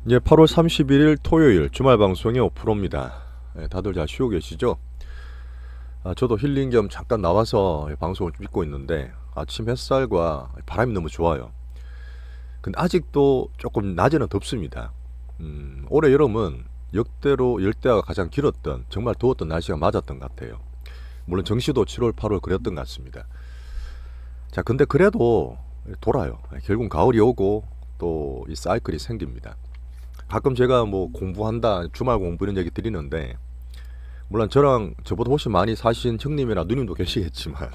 예, 8월 31일 토요일 주말 방송의 오프로입니다. 예, 다들 잘 쉬고 계시죠? 저도 힐링 겸 잠깐 나와서 방송을 좀 읽고 있는데 아침 햇살과 바람이 너무 좋아요. 근데 아직도 조금 낮에는 덥습니다. 올해 여름은 역대로 열대야가 가장 길었던 정말 더웠던 날씨가 맞았던 것 같아요. 물론 정시도 7월, 8월 그랬던 것 같습니다. 자, 근데 그래도 돌아요. 결국 가을이 오고 또 이 사이클이 생깁니다. 가끔 제가 뭐 공부한다, 주말 공부 이런 얘기 드리는데 물론 저랑 저보다 훨씬 많이 사신 형님이나 누님도 계시겠지만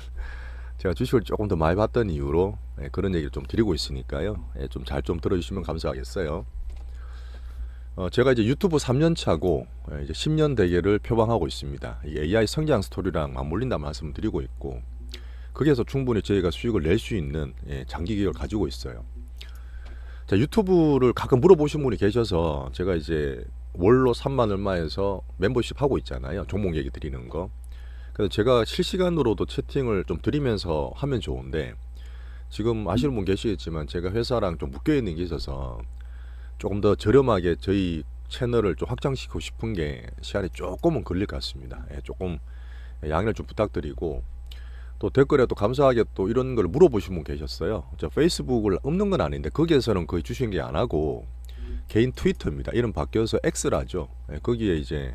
제가 주식을 조금 더 많이 봤던 이유로 그런 얘기를 좀 드리고 있으니까요. 좀 잘 좀 들어주시면 감사하겠어요. 제가 이제 유튜브 3년 차고 이제 10년 대계를 표방하고 있습니다. 이 AI 성장 스토리랑 맞물린다 말씀을 드리고 있고 거기에서 충분히 저희가 수익을 낼 수 있는 장기 계획을 가지고 있어요. 자, 유튜브를 가끔 물어보신 분이 계셔서 제가 이제 월로 3만 얼마에서 멤버십 하고 있잖아요. 종목 얘기 드리는 거. 그래서 제가 실시간으로도 채팅을 좀 드리면서 하면 좋은데 지금 아시는 분 계시겠지만 제가 회사랑 좀 묶여 있는 게 있어서 조금 더 저렴하게 저희 채널을 좀 확장시키고 싶은 게 시간이 조금은 걸릴 것 같습니다. 조금 양해를 좀 부탁드리고 또 댓글에 또 감사하게 또 이런 걸 물어보신 분 계셨어요. 저 페이스북을 없는 건 아닌데 거기에서는 거의 주신 게 안 하고 개인 트위터입니다. 이름 바뀌어서 X라죠. 거기에 이제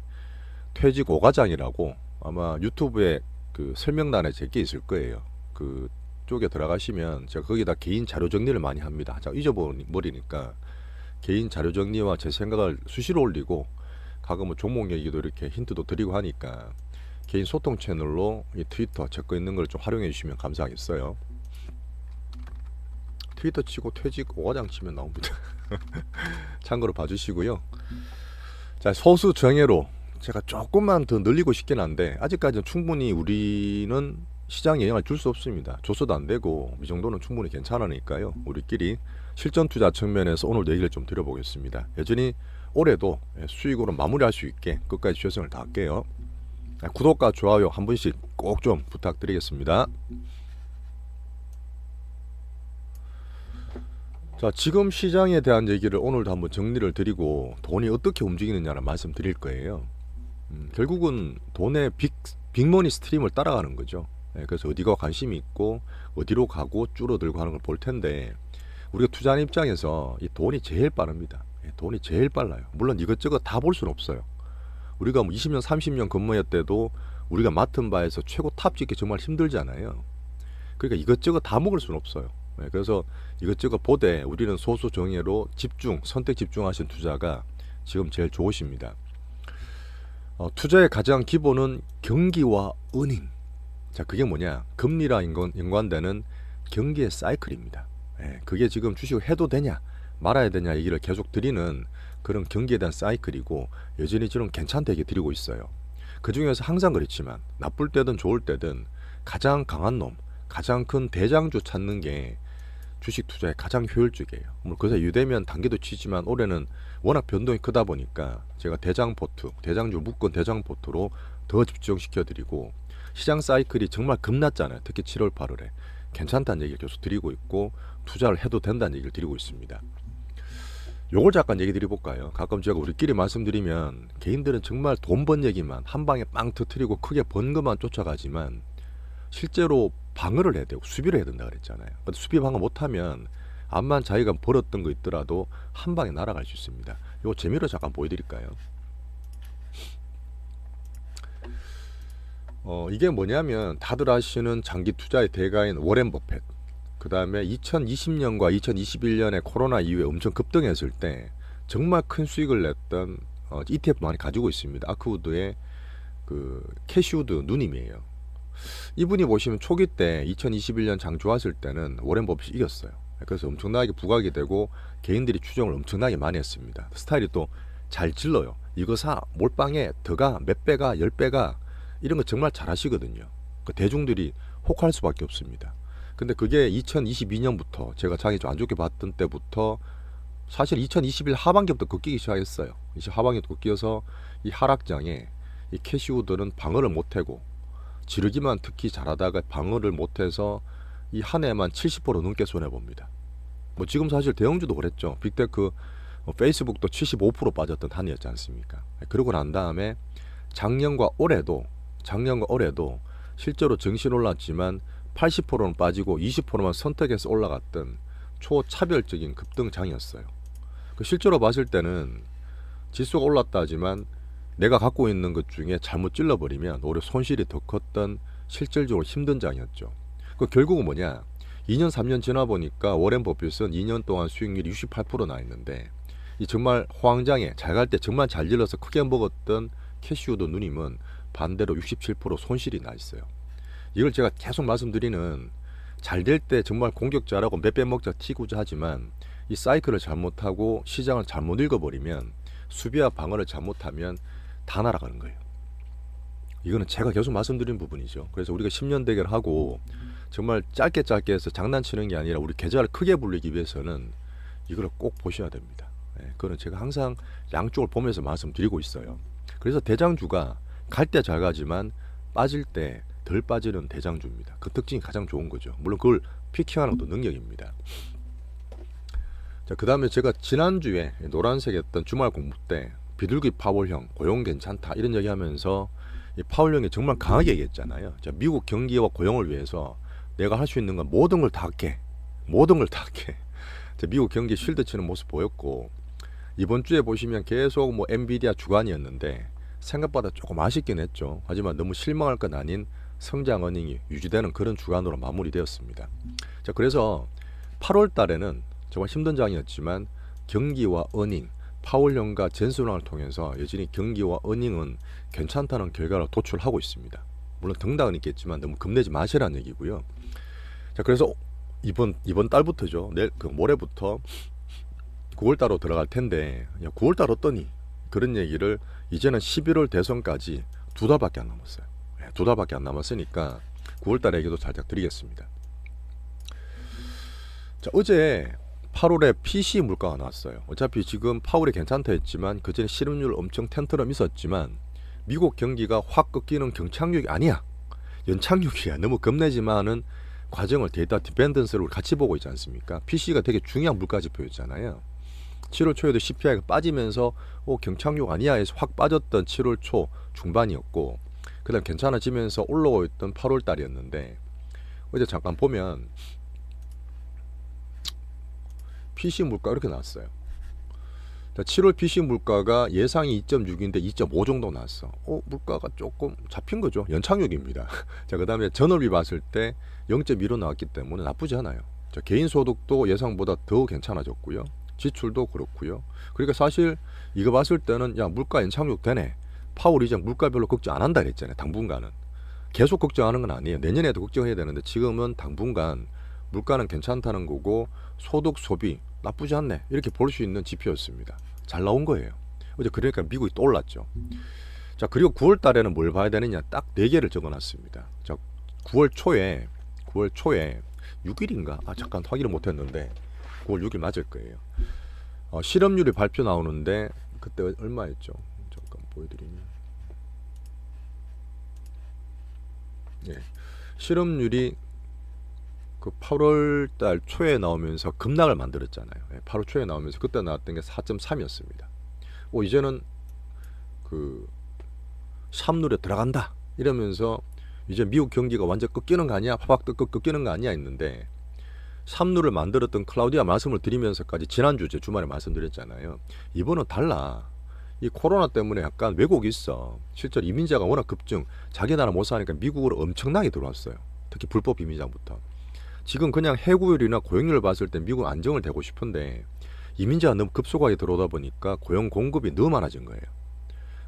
퇴직 오과장이라고 아마 유튜브에 그 설명란에 제게 있을 거예요. 그 쪽에 들어가시면 제가 거기다 개인 자료 정리를 많이 합니다. 자, 잊어버리니까 개인 자료 정리와 제 생각을 수시로 올리고 가끔 뭐 종목 얘기도 이렇게 힌트도 드리고 하니까 개인 소통 채널로 이 트위터 제 거 있는 걸 좀 활용해 주시면 감사하겠어요. 트위터 치고 퇴직 오과장 치면 나옵니다. 참고로 봐주시고요. 자, 소수 정예로 제가 조금만 더 늘리고 싶긴 한데 아직까지는 충분히 우리는 시장에 영향을 줄 수 없습니다. 줘서도 안 되고 이 정도는 충분히 괜찮으니까요. 우리끼리 실전 투자 측면에서 오늘 얘기를 좀 드려보겠습니다. 여전히 올해도 수익으로 마무리할 수 있게 끝까지 최선을 다할게요. 구독과 좋아요 한 번씩 꼭 좀 부탁드리겠습니다. 자, 지금 시장에 대한 얘기를 오늘도 한번 정리를 드리고 돈이 어떻게 움직이느냐를 말씀드릴 거예요. 결국은 돈의 빅머니 스트림을 따라가는 거죠. 그래서 어디가 관심이 있고 어디로 가고 줄어들고 하는 걸 볼 텐데 우리가 투자하는 입장에서 이 돈이 제일 빠릅니다. 돈이 제일 빨라요. 물론 이것저것 다 볼 수는 없어요. 우리가 뭐 20년 30년 근무했때도 우리가 맡은 바에서 최고 탑 찍기 정말 힘들잖아요. 그러니까 이것저것 다 먹을 수는 없어요. 그래서 이것저것 보되 우리는 소수 정예로 집중 선택 집중하신 투자가 지금 제일 좋으십니다. 투자의 가장 기본은 경기와 은인. 자, 그게 뭐냐? 금리랑 연관되는 경기의 사이클입니다. 그게 지금 주식을 해도 되냐 말아야 되냐 얘기를 계속 드리는 그런 경기에 대한 사이클이고 여전히 지금 괜찮다 얘기 드리고 있어요. 그 중에서 항상 그렇지만 나쁠 때든 좋을 때든 가장 강한 놈, 가장 큰 대장주 찾는 게 주식 투자에 가장 효율적이에요. 물론 그래서 유대면 단계도 치지만 올해는 워낙 변동이 크다 보니까 제가 대장주 묶은 대장 포트로 더 집중시켜 드리고 시장 사이클이 정말 급났잖아요. 특히 7월 8월에 괜찮다는 얘기를 계속 드리고 있고 투자를 해도 된다는 얘기를 드리고 있습니다. 요걸 잠깐 얘기 드려볼까요? 가끔 제가 우리끼리 말씀드리면 개인들은 정말 돈 번 얘기만 한 방에 빵 터트리고 크게 번 것만 쫓아가지만 실제로 방어를 해야 되고 수비를 해야 된다 그랬잖아요. 근데 수비 방어 못하면 암만 자기가 벌었던 거 있더라도 한 방에 날아갈 수 있습니다. 이거 재미로 잠깐 보여드릴까요? 이게 뭐냐면 다들 아시는 장기 투자의 대가인 워렌 버핏. 그 다음에 2020년과 2021년에 코로나 이후에 엄청 급등했을 때 정말 큰 수익을 냈던 ETF 많이 가지고 있습니다. 아크우드의 그 캐시우드 누님이에요. 이분이 보시면 초기 때 2021년 장 좋았을 때는 워렌 버핏이 이겼어요. 그래서 엄청나게 부각이 되고 개인들이 추정을 엄청나게 많이 했습니다. 스타일이 또 잘 질러요. 이거 사 몰빵에 더가 몇 배가 10배가 이런 거 정말 잘 하시거든요. 그 대중들이 혹할 수밖에 없습니다. 근데 그게 2022년부터 제가 장이 좀 안 좋게 봤던 때부터 사실 2021 하반기부터 꺾이기 시작했어요. 이제 하반기부터 꺾여서 이 하락장에 이 캐시우드는 방어를 못하고 지르기만 특히 잘하다가 방어를 못해서 이 한 해만 70% 넘게 손해봅니다. 뭐 지금 사실 대형주도 그랬죠. 빅테크 페이스북도 75% 빠졌던 한 해였지 않습니까? 그러고 난 다음에 작년과 올해도 실제로 정신 올랐지만 80%는 빠지고 20%만 선택해서 올라갔던 초차별적인 급등장이었어요. 실제로 봤을 때는 지수가 올랐다 하지만 내가 갖고 있는 것 중에 잘못 찔러버리면 오히려 손실이 더 컸던 실질적으로 힘든 장이었죠. 결국은 뭐냐? 2년 3년 지나 보니까 워렌 버핏은 2년 동안 수익률이 68% 나 있는데 이 정말 호황장에 잘 갈 때 정말 잘 질러서 크게 먹었던 캐시우드 누님은 반대로 67% 손실이 나 있어요. 이걸 제가 계속 말씀드리는 잘 될 때 정말 공격자라고 몇 배 먹자 튀고자 하지만 이 사이클을 잘못하고 시장을 잘못 읽어버리면 수비와 방어를 잘못하면 다 날아가는 거예요. 이거는 제가 계속 말씀드린 부분이죠. 그래서 우리가 10년 대결하고 정말 짧게 해서 장난치는 게 아니라 우리 계좌를 크게 불리기 위해서는 이걸 꼭 보셔야 됩니다. 그거는 제가 항상 양쪽을 보면서 말씀드리고 있어요. 그래서 대장주가 갈 때 잘 가지만 빠질 때 덜 빠지는 대장주입니다. 그 특징이 가장 좋은 거죠. 물론 그걸 피킹하는 것도 능력입니다. 자, 그 다음에 제가 지난주에 노란색 했던 주말 공부 때 비둘기 파월형 고용 괜찮다 이런 얘기 하면서 이 파월형이 정말 강하게 얘기했잖아요. 자, 미국 경기와 고용을 위해서 내가 할 수 있는 건 모든 걸 다 할게. 자, 미국 경기 쉴드 치는 모습 보였고 이번 주에 보시면 계속 뭐 엔비디아 주간이었는데 생각보다 조금 아쉽긴 했죠. 하지만 너무 실망할 건 아닌 성장 어닝이 유지되는 그런 주간으로 마무리되었습니다. 자, 그래서 8월 달에는 정말 힘든 장이었지만 경기와 어닝, 파월형과 젠순환을 통해서 여전히 경기와 어닝은 괜찮다는 결과를 도출하고 있습니다. 물론 등락은 있겠지만 너무 겁내지 마시라는 얘기고요. 자, 그래서 이번 달부터죠. 내일 모레부터 9월달로 들어갈 텐데 9월달 어떠니? 그런 얘기를 이제는 11월 대선까지 2달밖에 안 남았어요. 2달밖에 안 남았으니까 9월달 얘기도 살짝 드리겠습니다. 자, 어제 8월에 PC 물가가 나왔어요. 어차피 지금 파월이 괜찮다 했지만 그전에 실업률 엄청 텐트럼 있었지만 미국 경기가 확 꺾이는 경착륙이 아니야. 연착륙이야. 너무 겁내지만은 과정을 데이터 디펜던스를 같이 보고 있지 않습니까? PC가 되게 중요한 물가 지표였잖아요. 7월 초에도 CPI가 빠지면서 경착륙 아니야 해서 확 빠졌던 7월 초 중반이었고 그 다음 괜찮아지면서 올라오고 있던 8월 달이었는데 어제 잠깐 보면 PC 물가 이렇게 나왔어요. 자, 7월 PC 물가가 예상이 2.6인데 2.5 정도 나왔어. 물가가 조금 잡힌 거죠. 연착륙입니다. 자, 그 다음에 전월비 봤을 때 0.2로 나왔기 때문에 나쁘지 않아요. 자, 개인 소득도 예상보다 더 괜찮아졌고요. 지출도 그렇고요. 그러니까 사실 이거 봤을 때는 야, 물가 연착륙 되네. 파월 이제 물가 별로 걱정 안 한다 그랬잖아요. 당분간은. 계속 걱정하는 건 아니에요. 내년에도 걱정해야 되는데 지금은 당분간 물가는 괜찮다는 거고 소득 소비 나쁘지 않네 이렇게 볼 수 있는 지표였습니다. 잘 나온 거예요. 어제 그러니까 미국이 또 올랐죠. 자, 그리고 9월 달에는 뭘 봐야 되느냐 딱 4개를 적어놨습니다. 자, 9월 초에 6일인가 잠깐 확인을 못했는데 9월 6일 맞을 거예요. 실업률이 발표 나오는데 그때 얼마였죠? 잠깐 보여드리면 실업률이 그 8월 달 초에 나오면서 급락을 만들었잖아요. 8월 초에 나오면서 그때 나왔던 게 4.3이었습니다. 이제는 그 샵룰에 들어간다 이러면서 이제 미국 경기가 완전 꺾이는 거 아니야? 파박 꺾이는 거 아니야? 했는데 샵룰을 만들었던 클라우디아 말씀을 드리면서까지 지난주 제 주말에 말씀드렸잖아요. 이번은 달라. 이 코로나 때문에 약간 왜곡이 있어. 실제로 이민자가 워낙 급증, 자기 나라 못 사니까 미국으로 엄청나게 들어왔어요. 특히 불법 이민자부터. 지금 그냥 해고율이나 고용률을 봤을 때 미국 안정을 되고 싶은데 이민자가 너무 급속하게 들어오다 보니까 고용 공급이 너무 많아진 거예요.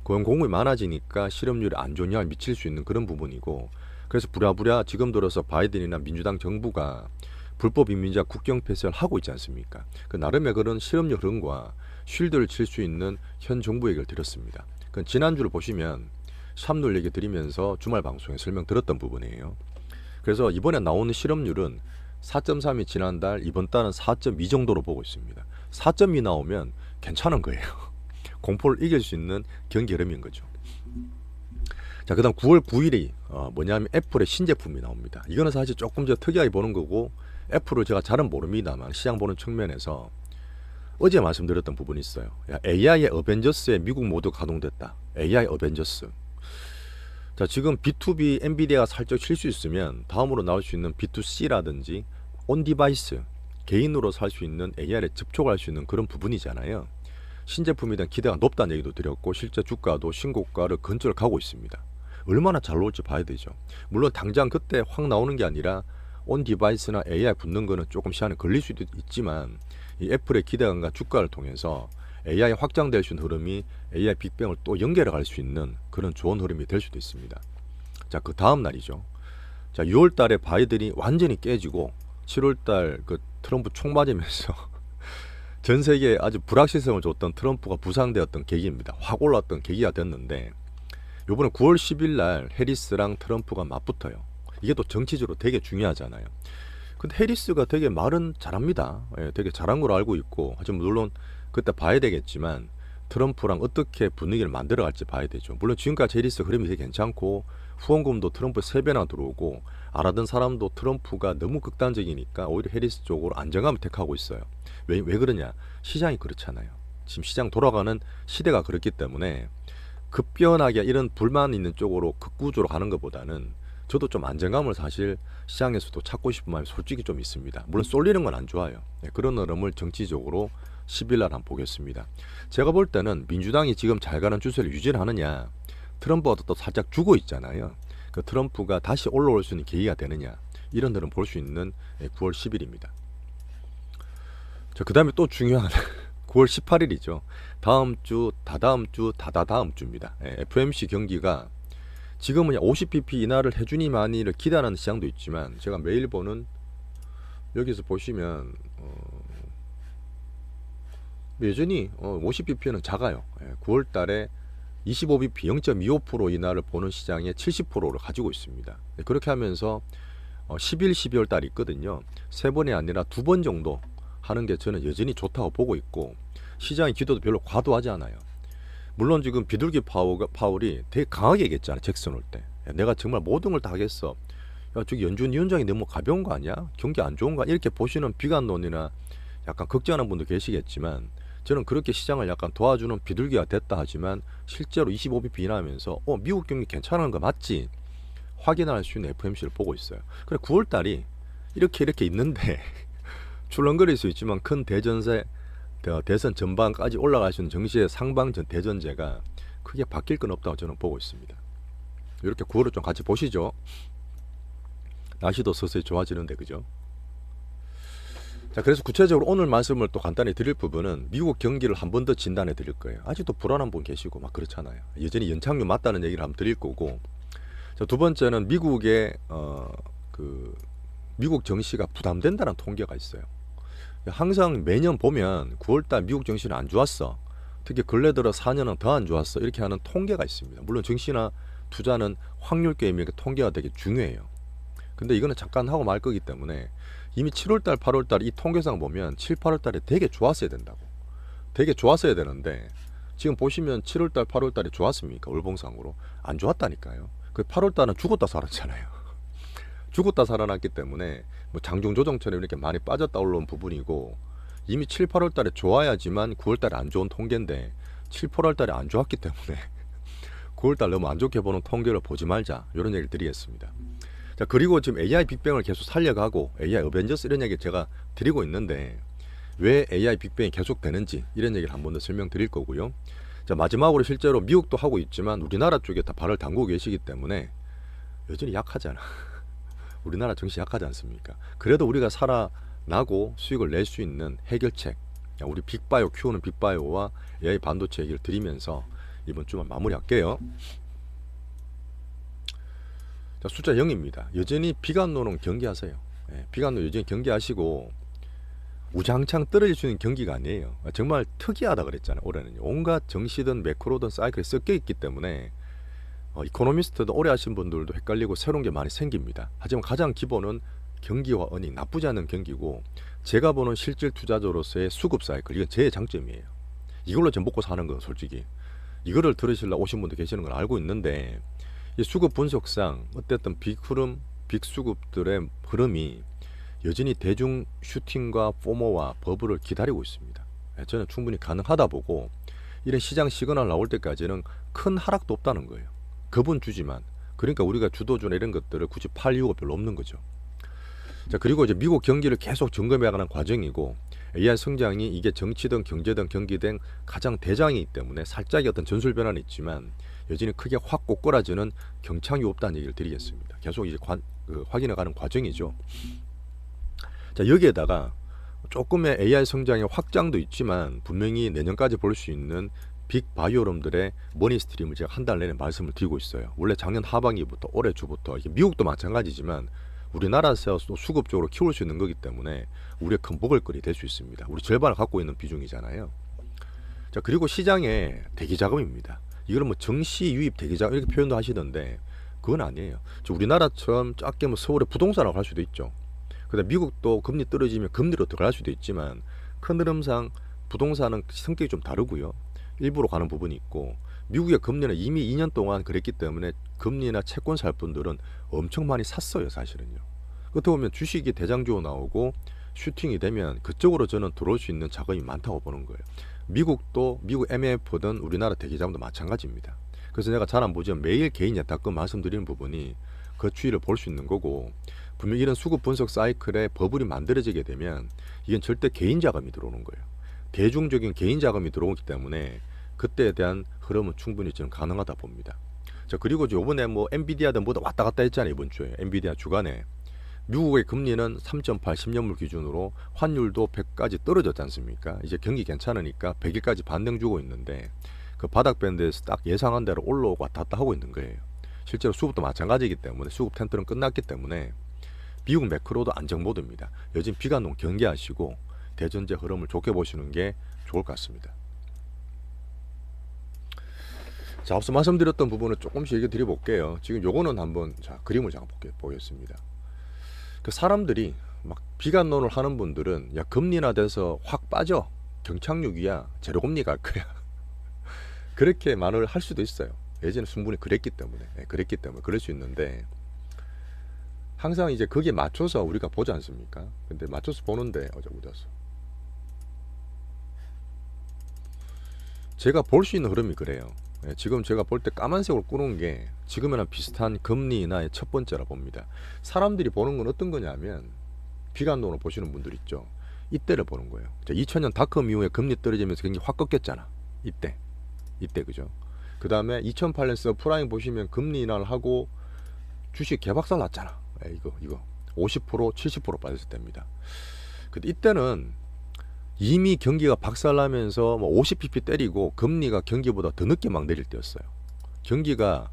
고용 공급이 많아지니까 실업률이 안 좋은 영향을 미칠 수 있는 그런 부분이고 그래서 부랴부랴 지금 들어서 바이든이나 민주당 정부가 불법 이민자 국경 폐쇄를 하고 있지 않습니까? 그 나름의 그런 실업률 흐름과 쉴드를 칠 수 있는 현 정부 얘기를 드렸습니다. 그 지난주를 보시면 샵룰 얘기 드리면서 주말 방송에 설명 들었던 부분이에요. 그래서 이번에 나오는 실업률은 4.3이 지난달, 이번 달은 4.2 정도로 보고 있습니다. 4.2 나오면 괜찮은 거예요. 공포를 이길 수 있는 경기 흐름인 거죠. 자, 그 다음 9월 9일이 뭐냐면 애플의 신제품이 나옵니다. 이거는 사실 조금 더 특이하게 보는 거고 애플을 제가 잘은 모릅니다만 시장 보는 측면에서 어제 말씀드렸던 부분이 있어요. AI의 어벤져스에 미국 모두 가동됐다. AI 어벤져스. 자, 지금 B2B 엔비디아가 살짝 쉴 수 있으면 다음으로 나올 수 있는 B2C라든지 온 디바이스, 개인으로 살 수 있는 AI에 접촉할 수 있는 그런 부분이잖아요. 신제품에 대한 기대가 높다는 얘기도 드렸고 실제 주가도 신고가를 근처를 가고 있습니다. 얼마나 잘 나올지 봐야 되죠. 물론 당장 그때 확 나오는 게 아니라 온 디바이스나 AI 붙는 거는 조금 시간이 걸릴 수도 있지만 이 애플의 기대감과 주가를 통해서 AI 확장될 수 있는 흐름이 AI 빅뱅을 또 연결해 갈 수 있는 그런 좋은 흐름이 될 수도 있습니다. 자, 그 다음 날이죠. 자, 6월 달에 바이든이 완전히 깨지고 7월 달 그 트럼프 총 맞으면서 전 세계에 아주 불확실성을 줬던 트럼프가 부상되었던 계기입니다. 확 올랐던 계기가 됐는데 요번에 9월 10일 날 해리스랑 트럼프가 맞붙어요. 이게 또 정치적으로 되게 중요하잖아요. 근데 해리스가 되게 말은 잘합니다. 되게 잘한 걸로 알고 있고 하지만 물론 그때 봐야 되겠지만 트럼프랑 어떻게 분위기를 만들어갈지 봐야 되죠. 물론 지금까지 해리스 흐름이 되게 괜찮고 후원금도 트럼프 3배나 들어오고 알아듣는 사람도 트럼프가 너무 극단적이니까 오히려 해리스 쪽으로 안정감을 택하고 있어요. 왜 그러냐? 시장이 그렇잖아요. 지금 시장 돌아가는 시대가 그렇기 때문에 급변하게 이런 불만 있는 쪽으로 극구조로 가는 것보다는 저도 좀 안정감을 사실 시장에서도 찾고 싶은 마음이 솔직히 좀 있습니다. 물론 쏠리는 건 안 좋아요. 그런 흐름을 정치적으로 10일 날 한번 보겠습니다. 제가 볼 때는 민주당이 지금 잘 가는 추세를 유지를 하느냐, 트럼프가 또 살짝 죽어 있잖아요. 그 트럼프가 다시 올라올 수 있는 계기가 되느냐, 이런 흐름 볼 수 있는 9월 10일입니다. 자, 그 다음에 또 중요한 9월 18일이죠. 다음 주, 다다음 주, 다다다음 주입니다. FOMC 경기가 지금은 50bp 인하를 해주니만이를 기대하는 시장도 있지만 제가 매일 보는 여기서 보시면 여전히 50bp는 작아요. 9월 달에 25bp 0.25% 인하를 보는 시장의 70%를 가지고 있습니다. 그렇게 하면서 11, 12월 달이 있거든요. 3번이 아니라 2번 정도 하는 게 저는 여전히 좋다고 보고 있고 시장의 기도도 별로 과도하지 않아요. 물론 지금 비둘기 파월이 되게 강하게 얘기했잖아요. 잭슨 올 때. 야, 내가 정말 모든 걸 다 하겠어. 야, 저기 연준 위원장이 너무 가벼운 거 아니야? 경기 안 좋은가? 이렇게 보시는 비관론이나 약간 걱정하는 분도 계시겠지만 저는 그렇게 시장을 약간 도와주는 비둘기가 됐다 하지만 실제로 25bp 인하하면서 미국 경기 괜찮은 거 맞지? 확인할 수 있는 FOMC를 보고 있어요. 그래 9월 달이 이렇게 있는데 출렁거릴 수 있지만 큰 대선 전반까지 올라갈 수 있는 정시의 상방전 대전제가 크게 바뀔 건 없다고 저는 보고 있습니다. 이렇게 9월을 좀 같이 보시죠. 날씨도 서서히 좋아지는데 그죠? 자, 그래서 구체적으로 오늘 말씀을 또 간단히 드릴 부분은 미국 경기를 한 번 더 진단해 드릴 거예요. 아직도 불안한 분 계시고 막 그렇잖아요. 여전히 연착륙 맞다는 얘기를 한번 드릴 거고. 자, 두 번째는 미국의 미국 정시가 부담된다는 통계가 있어요. 항상 매년 보면 9월달 미국 정시는 안 좋았어. 특히 근래 들어 4년은 더 안 좋았어. 이렇게 하는 통계가 있습니다. 물론 정시나 투자는 확률 게임이니까 통계가 되게 중요해요. 근데 이거는 잠깐 하고 말 거기 때문에 이미 7월달, 8월달 이 통계상 보면 7, 8월달에 되게 좋았어야 된다고. 되게 좋았어야 되는데 지금 보시면 7월달, 8월달이 좋았습니까? 월봉상으로. 안 좋았다니까요. 그 8월달은 죽었다 살았잖아요. 죽었다 살아났기 때문에 뭐 장중 조정처럼 이렇게 많이 빠졌다 올라온 부분이고 이미 7, 8월달에 좋아야지만 9월달에 안 좋은 통계인데 7, 8월달에 안 좋았기 때문에 9월달 너무 안 좋게 보는 통계를 보지 말자 이런 얘기를 드리겠습니다. 자, 그리고 지금 AI 빅뱅을 계속 살려가고 AI 어벤져스 이런 얘기 제가 드리고 있는데 왜 AI 빅뱅이 계속 되는지 이런 얘기를 한 번 더 설명드릴 거고요. 자, 마지막으로 실제로 미국도 하고 있지만 우리나라 쪽에 다 발을 담그고 계시기 때문에 여전히 약하잖아. 우리나라 정시 약하지 않습니까? 그래도 우리가 살아나고 수익을 낼 수 있는 해결책, 우리 빅바이오 키우는 빅바이오와 AI 반도체 얘기를 드리면서 이번 주만 마무리할게요. 자, 숫자 0입니다. 여전히 비관론은 경계하세요. 비관론 여전히 경계하시고 우장창 떨어질 수 있는 경기가 아니에요. 정말 특이하다 그랬잖아요. 올해는 온갖 정시든 매크로든 사이클이 섞여 있기 때문에 이코노미스트도 오래 하신 분들도 헷갈리고 새로운 게 많이 생깁니다. 하지만 가장 기본은 경기와 어닝 나쁘지 않은 경기고 제가 보는 실질 투자자로서의 수급 사이클 이건 제 장점이에요. 이걸로 좀 먹고 사는 건 솔직히 이거를 들으시려고 오신 분도 계시는 걸 알고 있는데 이 수급 분석상 어쨌든 빅수급들의 흐름이 여전히 대중 슈팅과 포모와 버블을 기다리고 있습니다. 저는 충분히 가능하다 보고 이런 시장 시그널 나올 때까지는 큰 하락도 없다는 거예요. 겁은 주지만 그러니까 우리가 주도주나 이런 것들을 굳이 팔 이유가 별로 없는 거죠. 자, 그리고 이제 미국 경기를 계속 점검해가는 과정이고 AI 성장이 이게 정치든 경제든 경기 등 가장 대장이기 때문에 살짝의 어떤 전술 변화는 있지만 여전히 크게 확 꼬꾸라지는 경창이 없다는 얘기를 드리겠습니다. 계속 이제 확인해가는 과정이죠. 자, 여기에다가 조금의 AI 성장의 확장도 있지만 분명히 내년까지 볼 수 있는 빅 바이오럼들의 머니 스트림을 제가 한 달 내내 말씀을 드리고 있어요. 원래 작년 하반기부터 올해 주부터 이게 미국도 마찬가지지만 우리나라에서 또 수급적으로 키울 수 있는 거기 때문에 우리의 큰 먹을거리 될 수 있습니다. 우리 절반을 갖고 있는 비중이잖아요. 자, 그리고 시장의 대기 자금입니다. 이걸 뭐 정시 유입 대기 자금 이렇게 표현도 하시던데 그건 아니에요. 우리나라처럼 작게 뭐 서울에 부동산으로 갈 수도 있죠. 근데 미국도 금리 떨어지면 금리로 들어갈 수도 있지만 큰 흐름상 부동산은 성격이 좀 다르고요. 일부러 가는 부분이 있고 미국의 금리는 이미 2년 동안 그랬기 때문에 금리나 채권 살 분들은 엄청 많이 샀어요, 사실은요. 그렇게 보면 주식이 대장주로 나오고 슈팅이 되면 그쪽으로 저는 들어올 수 있는 자금이 많다고 보는 거예요. 미국도 미국 MF든 우리나라 대기자금도 마찬가지입니다. 그래서 내가 잘 안 보지만 매일 개인 예탁금 말씀드리는 부분이 그 추이를 볼 수 있는 거고 분명히 이런 수급 분석 사이클에 버블이 만들어지게 되면 이건 절대 개인 자금이 들어오는 거예요. 대중적인 개인 자금이 들어오기 때문에 그때에 대한 흐름은 충분히 저는 가능하다 봅니다. 자, 그리고 요번에 뭐 엔비디아든 뭐다 왔다 갔다 했잖아요. 이번 주에 엔비디아 주간에 미국의 금리는 3.8 10년물 기준으로 환율도 100까지 떨어졌지 않습니까? 이제 경기 괜찮으니까 100일까지 반등 주고 있는데 그 바닥 밴드에서 딱 예상한 대로 올라오고 왔다 갔다 하고 있는 거예요. 실제로 수급도 마찬가지이기 때문에 수급 텐트는 끝났기 때문에 미국 매크로도 안정 모드입니다. 요즘 비관론 경계하시고 대전제 흐름을 좋게 보시는 게 좋을 것 같습니다. 자, 앞서 말씀드렸던 부분을 조금씩 얘기 드려볼게요. 지금 요거는 한번 자 그림을 잠깐 보겠습니다. 그 사람들이 막 비관론을 하는 분들은 야 금리나 돼서 확 빠져 경착륙이야 제로금리 갈 거야 그렇게 말을 할 수도 있어요. 예전에 충분히 그랬기 때문에 그럴 수 있는데 항상 이제 거기에 맞춰서 우리가 보지 않습니까? 근데 맞춰서 보는데 어디서 제가 볼 수 있는 흐름이 그래요. 지금 제가 볼 때 까만색으로 꾸는 게 지금이랑 비슷한 금리 인하의 첫 번째라 봅니다. 사람들이 보는 건 어떤 거냐면 비관론으로 보시는 분들 있죠. 이때를 보는 거예요. 2000년 닷컴 이후에 금리 떨어지면서 굉장히 확 꺾였잖아. 이때 그죠? 그 다음에 2008년 서프라임 보시면 금리 인하를 하고 주식 개박살 났잖아. 이거 50% 70% 빠졌을 때입니다. 근데 이때는 이미 경기가 박살나면서 뭐 50pp 때리고 금리가 경기보다 더 늦게 막 내릴 때였어요. 경기가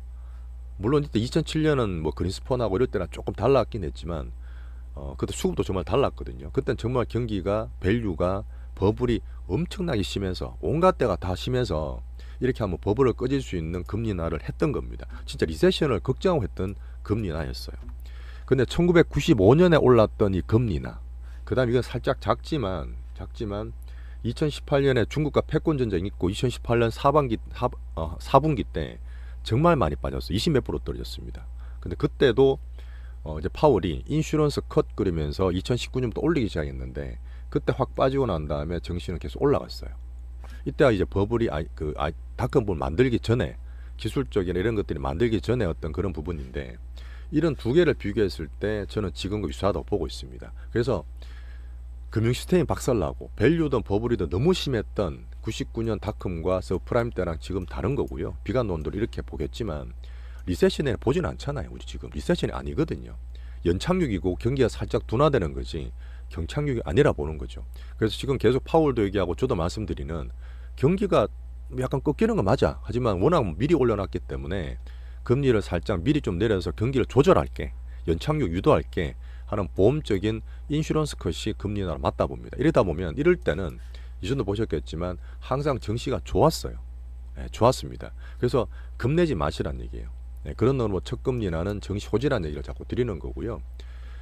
물론 이때 2007년은 뭐 그린스펀하고 이럴 때랑 조금 달랐긴 했지만 그때 수급도 정말 달랐거든요. 그때는 정말 경기가 밸류가 버블이 엄청나게 심해서 온갖 데가 다 심해서 이렇게 하면 버블을 꺼질 수 있는 금리 인하를 했던 겁니다. 진짜 리세션을 걱정하고 했던 금리 인하였어요. 근데 1995년에 올랐던 이 금리 인하 그 다음 이건 살짝 작지만 2018년에 중국과 패권 전쟁이 있고 2018년 4분기 때 정말 많이 빠졌어요. 20몇 프로 떨어졌습니다. 근데 그때도 이제 파월이 인슈런스 컷 그러면서 2019년부터 올리기 시작했는데 그때 확 빠지고 난 다음에 정신은 계속 올라갔어요. 이때가 이제 버블이 닷컴을 만들기 전에 기술적인 이런 것들이 만들기 전에 어떤 그런 부분인데 이런 두 개를 비교했을 때 저는 지금과 유사하다고 보고 있습니다. 그래서 금융 시스템이 박살나고 밸류든 버블이든 너무 심했던 99년 닷컴과 서프라임 때랑 지금 다른 거고요. 비관론들 이렇게 보겠지만 리세션에 보지는 않잖아요. 우리 지금 리세션이 아니거든요. 연착륙이고 경기가 살짝 둔화되는 거지 경착륙이 아니라 보는 거죠. 그래서 지금 계속 파월도 얘기하고 저도 말씀드리는 경기가 약간 꺾이는 거 맞아. 하지만 워낙 미리 올려놨기 때문에 금리를 살짝 미리 좀 내려서 경기를 조절할게 연착륙 유도할게 하는 보험적인 인슈런스 컷이 금리 인하로 맞다 봅니다. 이러다 보면 이럴 때는 이전도 보셨겠지만 항상 정시가 좋았어요. 좋았습니다. 그래서 겁내지 마시란 얘기예요. 그런 놈으로 첫 금리 인하는 정시 호지라는 얘기를 자꾸 드리는 거고요.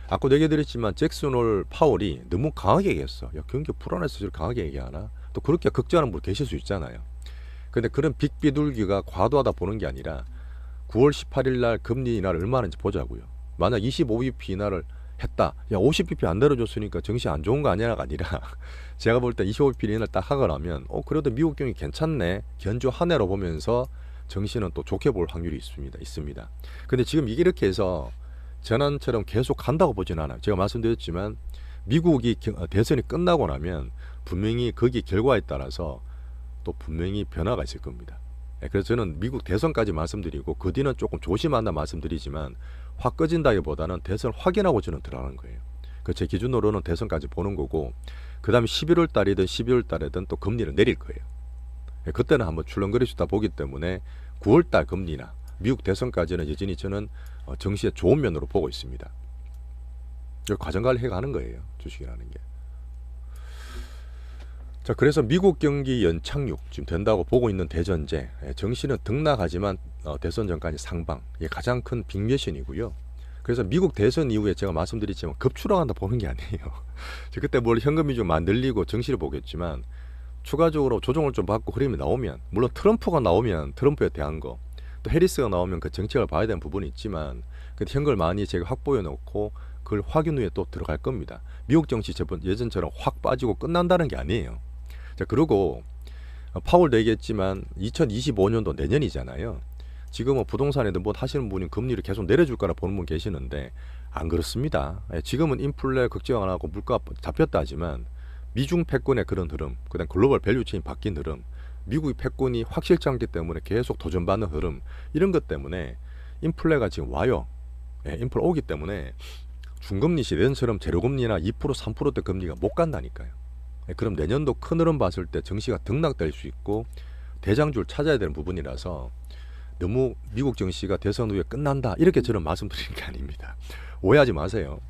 아까 얘기 드렸지만 잭슨 홀 파월이 너무 강하게 얘기했어. 야 경기 불안해서 저렇게 강하게 얘기하나? 또 그렇게 걱정하는 분 계실 수 있잖아요. 근데 그런 빅비둘기가 과도하다 보는 게 아니라 9월 18일 날 금리 인하를 얼마나 하는지 보자고요. 만약 25bp 인하를 했다. 야 50bp 안 내려줬으니까 정시 안 좋은 거 아니야가 아니라 제가 볼 때 25bp 인을 딱 하거나면 그래도 미국 경기 괜찮네 견조하네로 보면서 정시는 또 좋게 볼 확률이 있습니다. 근데 지금 이게 이렇게 해서 전환처럼 계속 간다고 보진 않아요. 제가 말씀드렸지만 미국이 대선이 끝나고 나면 분명히 거기 결과에 따라서 또 분명히 변화가 있을 겁니다. 그래서 저는 미국 대선까지 말씀드리고 그 뒤는 조금 조심한다 말씀드리지만 확 꺼진다기보다는 대선 확인하고 저는 들어가는 거예요. 그 제 기준으로는 대선까지 보는 거고 그 다음에 11월 달이든 12월 달이든 또 금리를 내릴 거예요. 그때는 한번 출렁거릴 수 있다 보기 때문에 9월 달 금리나 미국 대선까지는 여전히 저는 정시의 좋은 면으로 보고 있습니다. 과정관리 해가는 거예요. 주식이라는 게. 자, 그래서 미국 경기 연착륙 지금 된다고 보고 있는 대전제, 정시는 등락하지만 대선 전까지 상방, 이게 가장 큰 빅매션이고요. 그래서 미국 대선 이후에 제가 말씀드렸지만 급추락한다 보는 게 아니에요. 그때 뭘 현금 위주로 늘리고 정시를 보겠지만 추가적으로 조정을 좀 받고 흐름이 나오면, 물론 트럼프가 나오면 트럼프에 대한 거, 또 해리스가 나오면 그 정책을 봐야 되는 부분이 있지만 그때 현금을 많이 제가 확보해 놓고 그걸 확인 후에 또 들어갈 겁니다. 미국 정치 예전처럼 확 빠지고 끝난다는 게 아니에요. 자, 그리고 파월도 얘기했지만 2025년도 내년이잖아요. 지금은 부동산에도 뭐 하시는 분이 금리를 계속 내려줄 거라 보는 분 계시는데 안 그렇습니다. 지금은 인플레 걱정 안 하고 물가 잡혔다 하지만 미중 패권의 그런 흐름, 그다음 글로벌 밸류체인 바뀐 흐름, 미국의 패권이 확실치 않기 때문에 계속 도전받는 흐름, 이런 것 때문에 인플레가 지금 와요. 인플레 오기 때문에 중금리 시대처럼 제로금리나 2% 3%대 금리가 못 간다니까요. 그럼 내년도 큰 흐름 봤을 때 정시가 등락될 수 있고 대장주를 찾아야 되는 부분이라서 너무 미국 정시가 대선 후에 끝난다 이렇게 저는 말씀드리는 게 아닙니다. 오해하지 마세요.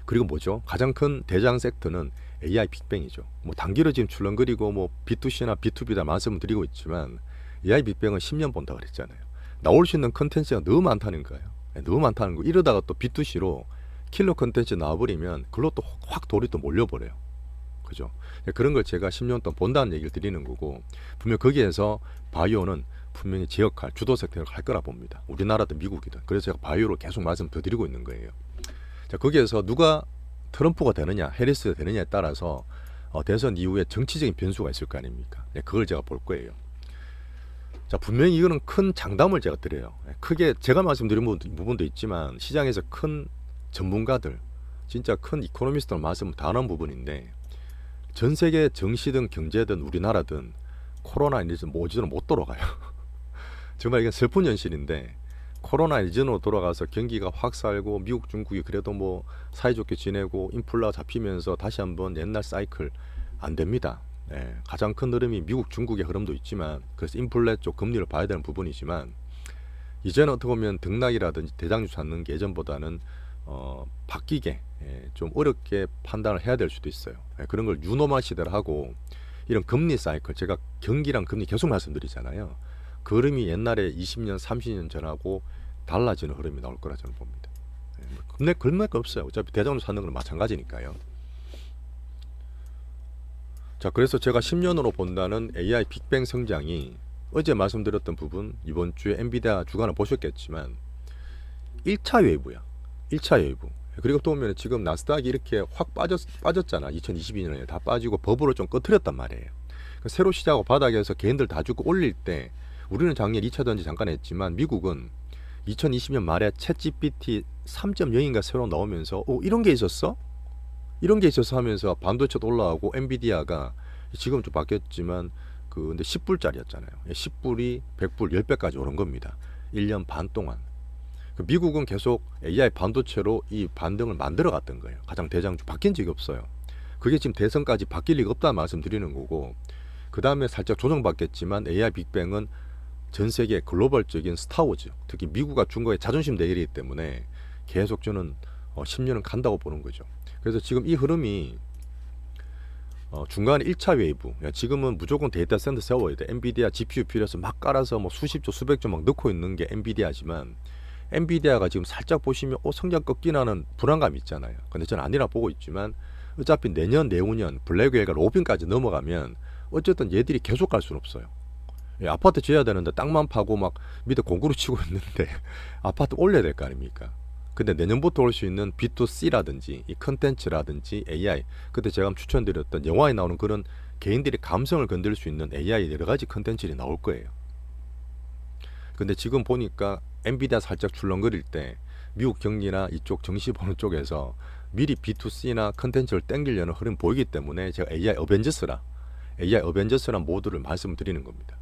그리고 뭐죠? 가장 큰 대장 섹터는 AI 빅뱅이죠. 뭐 단기로 지금 출렁거리고 뭐 B2C나 B2B다 말씀을 드리고 있지만 AI 빅뱅은 10년 본다 그랬잖아요. 나올 수 있는 컨텐츠가 너무 많다는 거예요. 너무 많다는 거. 이러다가 또 B2C로 킬러 컨텐츠 나와버리면 그걸로 또 확 돌이 또 몰려버려요. 그죠? 그런 걸 제가 10년 동안 본다는 얘기를 드리는 거고 분명 거기에서 바이오는 분명히 제 역할, 주도 섹터를 할 거라 봅니다. 우리나라든 미국이든. 그래서 제가 바이오를 계속 말씀 더 드리고 있는 거예요. 자, 거기에서 누가 트럼프가 되느냐, 해리스가 되느냐에 따라서 대선 이후에 정치적인 변수가 있을 거 아닙니까? 그걸 제가 볼 거예요. 자, 분명히 이거는 큰 장담을 제가 드려요. 크게 제가 말씀드린 부분도 있지만 시장에서 큰 전문가들, 진짜 큰 이코노미스트들 말씀을 다 하는 부분인데 전 세계 정시든 경제든 우리나라든 코로나 이전으로 못 돌아가요. 정말 이건 슬픈 현실인데 코로나 이전으로 돌아가서 경기가 확 살고 미국 중국이 그래도 뭐 사이좋게 지내고 인플레가 잡히면서 다시 한번 옛날 사이클 안 됩니다. 가장 큰 흐름이 미국 중국의 흐름도 있지만 그래서 인플레 쪽 금리를 봐야 되는 부분이지만 이제는 어떻게 보면 등락이라든지 대장주 찾는 게 예전보다는 바뀌게 좀 어렵게 판단을 해야 될 수도 있어요. 그런 걸 유노멀 시대를 하고 이런 금리 사이클, 제가 경기랑 금리 계속 말씀드리잖아요. 그 흐름이 옛날에 20년, 30년 전하고 달라지는 흐름이 나올 거라 저는 봅니다. 근데 걸릴 거 없어요. 어차피 대장주 찾는 건 마찬가지니까요. 자, 그래서 제가 10년으로 본다는 AI 빅뱅 성장이 어제 말씀드렸던 부분, 이번 주에 엔비디아 주간을 보셨겠지만 1차 웨이브야. 1차 웨이브. 그리고 또 보면 지금 나스닥이 이렇게 확 빠졌잖아. 2022년에 다 빠지고 버블을 좀 꺼트렸단 말이에요. 새로 시작하고 바닥에서 개인들 다 죽고 올릴 때 우리는 작년 2차 전지 잠깐 했지만 미국은 2020년 말에 챗GPT 3.0인가 새로 나오면서 이런 게 있었어? 이런 게 있어서 하면서 반도체도 올라가고 엔비디아가 지금 좀 바뀌었지만 근데 10불짜리였잖아요. 10불이 100불 10배까지 오른 겁니다. 1년 반 동안. 미국은 계속 AI 반도체로 이 반등을 만들어 갔던 거예요. 가장 대장주 바뀐 적이 없어요. 그게 지금 대선까지 바뀔 리가 없다는 말씀 드리는 거고 그 다음에 살짝 조정받겠지만 AI 빅뱅은 전 세계 글로벌적인 스타워즈, 특히 미국과 중국의 자존심 대결이기 때문에 계속 저는 10년은 간다고 보는 거죠. 그래서 지금 이 흐름이 중간에 1차 웨이브, 지금은 무조건 데이터 센터 세워야 돼. 엔비디아 GPU 필요해서 막 깔아서 뭐 수십조 수백조 막 넣고 있는 게 엔비디아지만 엔비디아가 지금 살짝 보시면 성장 꺾긴 하는 불안감이 있잖아요. 근데 저는 아니라 보고 있지만 어차피 내년 내후년 블랙웰과 로빈까지 넘어가면 어쨌든 얘들이 계속 갈 수는 없어요. 아파트 지어야 되는데 땅만 파고 막 밑에 공구로 치고 있는데 아파트 올려야 될 거 아닙니까? 근데 내년부터 올 수 있는 B2C라든지 이 컨텐츠라든지 AI, 그때 제가 추천드렸던 영화에 나오는 그런 개인들이 감성을 건들 수 있는 AI 여러 가지 컨텐츠들이 나올 거예요. 근데 지금 보니까 엔비디아 살짝 출렁거릴 때 미국 경리나 이쪽 정시 보는 쪽에서 미리 B2C나 컨텐츠를 땡기려는 흐름이 보이기 때문에 제가 AI 어벤져스란 모드를 말씀드리는 겁니다.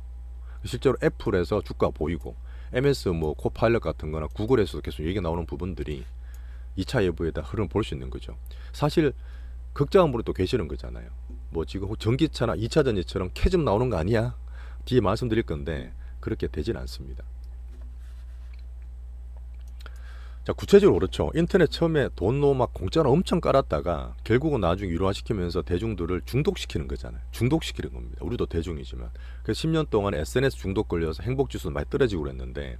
실제로 애플에서 주가 보이고 MS 뭐 코파일럿 같은 거나 구글에서도 계속 얘기 나오는 부분들이 2차 예보에다 흐름을 볼 수 있는 거죠. 사실 걱정한 분이 또 계시는 거잖아요. 뭐 지금 전기차나 2차 전지처럼 캐즘 나오는 거 아니야? 뒤에 말씀드릴 건데 그렇게 되진 않습니다. 자, 구체적으로 그렇죠. 인터넷 처음에 돈로 막 공짜로 엄청 깔았다가 결국은 나중에 유료화시키면서 대중들을 중독시키는 거잖아요. 중독시키는 겁니다. 우리도 대중이지만. 그래서 10년 동안 SNS 중독 걸려서 행복지수도 많이 떨어지고 그랬는데,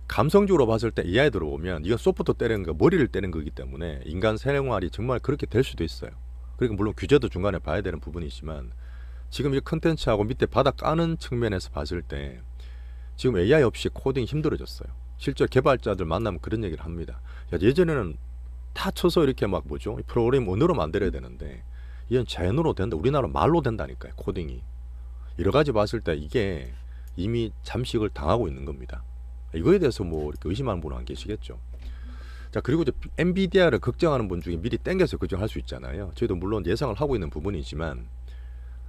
감성적으로 봤을 때 AI 들어보면 이건 소프트 때리는 거, 머리를 때리는 거기 때문에 인간 생활이 정말 그렇게 될 수도 있어요. 그러니까 물론 규제도 중간에 봐야 되는 부분이지만, 지금 이 컨텐츠하고 밑에 바닥 까는 측면에서 봤을 때 지금 AI 없이 코딩이 힘들어졌어요. 실제 개발자들 만나면 그런 얘기를 합니다. 야, 예전에는 다 쳐서 이렇게 막 뭐죠? 프로그램 언어로 만들어야 되는데 이건 자연어로 된다. 우리나라 말로 된다니까요. 코딩이. 여러 가지 봤을 때 이게 이미 잠식을 당하고 있는 겁니다. 이거에 대해서 뭐 이렇게 의심하는 분은 안 계시겠죠. 자, 그리고 이제 엔비디아를 걱정하는 분 중에 미리 땡겨서 걱정할 수 있잖아요. 저희도 물론 예상을 하고 있는 부분이지만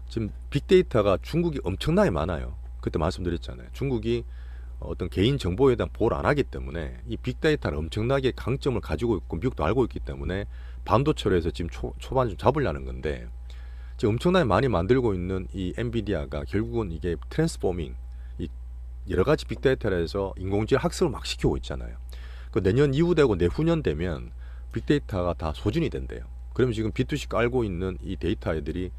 지금 빅데이터가 중국이 엄청나게 많아요. 그때 말씀드렸잖아요. 중국이 어떤 개인 정보에 대한 보호를 안 하기 때문에 이 빅데이터는 엄청나게 강점을 가지고 있고 미국도 알고 있기 때문에 반도체로해서 지금 초반 좀 잡으려는 건데, 지금 엄청나게 많이 만들고 있는 이 엔비디아가 결국은 이게 트랜스포밍, 이 여러 가지 빅데이터를 해서 인공지능 학습을 막 시키고 있잖아요. 그 내년 이후 되고 내후년 되면 빅데이터가 다 소진이 된대요. 그러면 지금 B2C 깔고 있는 이 데이터 애들이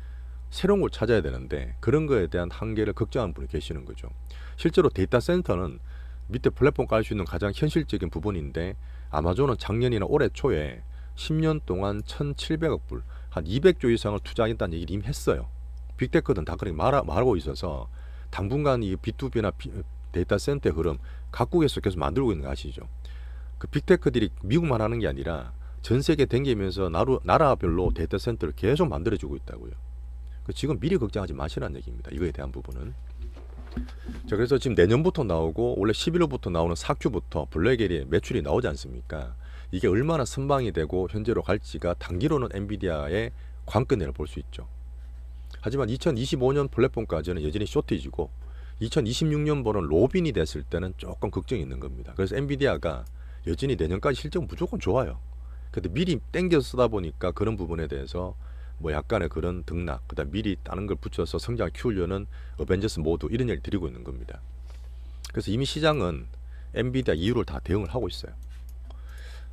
새로운 걸 찾아야 되는데 그런 거에 대한 한계를 걱정하는 분이 계시는 거죠. 실제로 데이터 센터는 밑에 플랫폼 깔 수 있는 가장 현실적인 부분인데, 아마존은 작년이나 올해 초에 10년 동안 1,700억 불, 한 200조 이상을 투자하겠다는 얘기를 이미 했어요. 빅테크든 다 그렇게 말하고 있어서 당분간 이 B2B나 데이터 센터의 흐름 각국에서 계속 만들고 있는 거 아시죠? 그 빅테크들이 미국만 하는 게 아니라 전 세계 댕기면서 나라별로 데이터 센터를 계속 만들어주고 있다고요. 지금 미리 걱정하지 마시라는 얘기입니다. 이거에 대한 부분은. 자, 그래서 지금 내년부터 나오고 원래 11월부터 나오는 4Q부터 블랙엘이 매출이 나오지 않습니까? 이게 얼마나 선방이 되고 현재로 갈지가 단기로는 엔비디아의 관건이라고 볼 수 있죠. 하지만 2025년 플랫폼까지는 여전히 쇼티지고 2026년 보는 로빈이 됐을 때는 조금 걱정이 있는 겁니다. 그래서 엔비디아가 여전히 내년까지 실적은 무조건 좋아요. 근데 미리 땡겨 쓰다 보니까 그런 부분에 대해서 뭐 약간의 그런 등락, 그다음 미리 다른 걸 붙여서 성장을 키우려는 어벤져스 모드, 이런 얘기를 드리고 있는 겁니다. 그래서 이미 시장은 엔비디아 이유를 다 대응을 하고 있어요.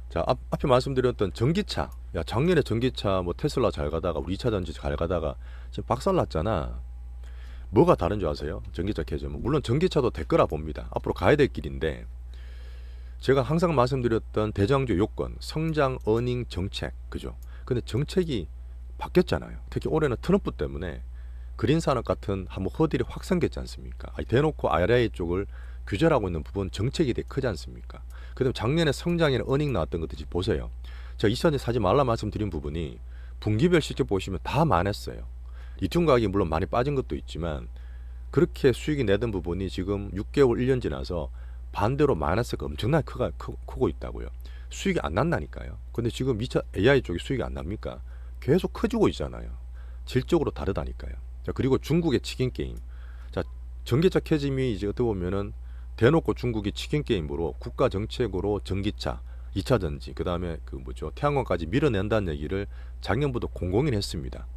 자, 앞에 말씀드렸던 전기차, 야, 작년에 전기차 뭐 테슬라 잘 가다가 우리 2차 전지 잘 가다가 지금 박살났잖아. 뭐가 다른 줄 아세요? 전기차 개념은 물론 전기차도 될 거라 봅니다. 앞으로 가야 될 길인데, 제가 항상 말씀드렸던 대장주 요건, 성장, 어닝, 정책, 그죠? 근데 정책이 바뀌었잖아요. 특히 올해는 트럼프 때문에 그린 산업 같은 한번 허들이 확 생겼지 않습니까? 대놓고 IRA 쪽을 규제를 하고 있는 부분 정책이 되게 크지 않습니까? 그다음 작년에 성장이나 어닝 나왔던 것들 보세요. 제가 2000년 사지 말라 말씀드린 부분이 분기별 실적 보시면 다 많았어요. 리튬 가격이 물론 많이 빠진 것도 있지만 그렇게 수익이 내던 부분이 지금 6개월 1년 지나서 반대로 마이너스가 엄청나게 크고 있다고요. 수익이 안 난다니까요. 근데 지금 2차 AI 쪽이 수익이 안 납니까? 계속 커지고 있잖아요. 질적으로 다르다니까요. 자, 그리고 중국의 치킨 게임. 자, 전기차 캐즘이 이제 어떻게 보면은 대놓고 중국이 치킨 게임으로 국가 정책으로 전기차, 2차 전지, 그 다음에 그 뭐죠, 태양광까지 밀어낸다는 얘기를 작년부터 공공연히 했습니다.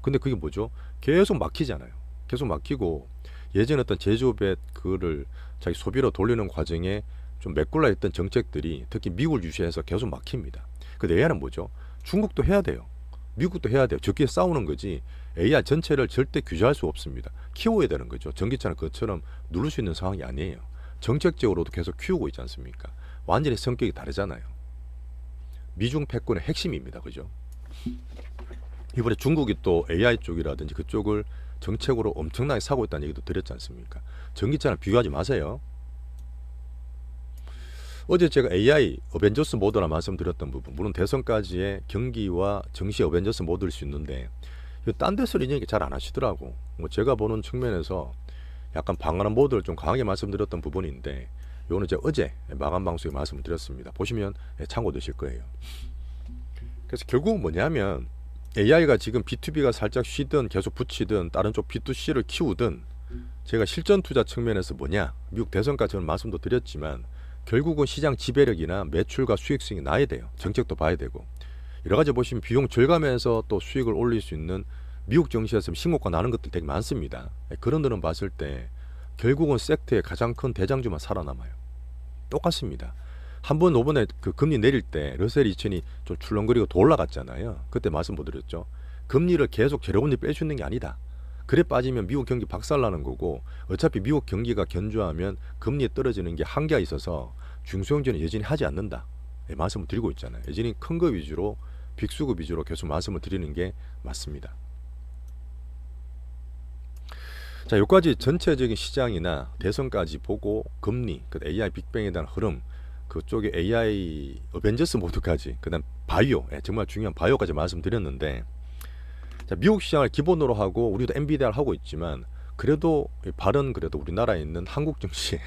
근데 그게 뭐죠? 계속 막히잖아요. 계속 막히고 예전 어떤 제조업의 그거를 자기 소비로 돌리는 과정에 좀 메꿀라 했던 정책들이 특히 미국을 유시해서 계속 막힙니다. 근데 AI는 뭐죠? 중국도 해야 돼요. 미국도 해야 돼요. 저기에 싸우는 거지 AI 전체를 절대 규제할 수 없습니다. 키워야 되는 거죠. 전기차는 그것처럼 누를 수 있는 상황이 아니에요. 정책적으로도 계속 키우고 있지 않습니까? 완전히 성격이 다르잖아요. 미중 패권의 핵심입니다. 그죠? 이번에 중국이 또 AI 쪽이라든지 그쪽을 정책으로 엄청나게 사고 있다는 얘기도 드렸지 않습니까? 전기차는 비교하지 마세요. 어제 제가 AI 어벤져스 모드라 말씀드렸던 부분, 물론 대선까지의 경기와 정시 어벤져스 모드일 수 있는데 딴 데서 이런 얘기 잘 안 하시더라고. 뭐 제가 보는 측면에서 약간 방어한 모드를 좀 강하게 말씀드렸던 부분인데, 요거는 제가 어제 마감 방송에 말씀을 드렸습니다. 보시면 참고되실 거예요. 그래서 결국은 뭐냐면 AI가 지금 B2B가 살짝 쉬든 계속 붙이든 다른 쪽 B2C를 키우든, 제가 실전 투자 측면에서 뭐냐, 미국 대선까지 저는 말씀도 드렸지만 결국은 시장 지배력이나 매출과 수익성이 나야 돼요. 정책도 봐야 되고, 여러 가지 보시면 비용 절감해서 또 수익을 올릴 수 있는 미국 증시에서 신고가 나는 것들 되게 많습니다. 그런 데는 봤을 때 결국은 섹터의 가장 큰 대장주만 살아남아요. 똑같습니다. 한번 이번에 그 금리 내릴 때 러셀 2000이 좀 출렁거리고 더 올라갔잖아요. 그때 말씀 못 드렸죠. 금리를 계속 여러분들이 빼주는 게 아니다. 그래 빠지면 미국 경기 박살나는 거고, 어차피 미국 경기가 견조하면 금리에 떨어지는 게 한계가 있어서 중소형주는 여전히 하지 않는다. 말씀을 드리고 있잖아요. 여전히 큰 거 위주로, 빅수급 위주로 계속 말씀을 드리는 게 맞습니다. 자, 여기까지 전체적인 시장이나 대선까지 보고 금리, 그 AI 빅뱅에 대한 흐름, 그쪽에 AI 어벤져스 모드까지, 그다음 바이오, 정말 중요한 바이오까지 말씀드렸는데, 자, 미국 시장을 기본으로 하고 우리도 엔비디아를 하고 있지만 그래도 발은 그래도 우리나라에 있는 한국 증시에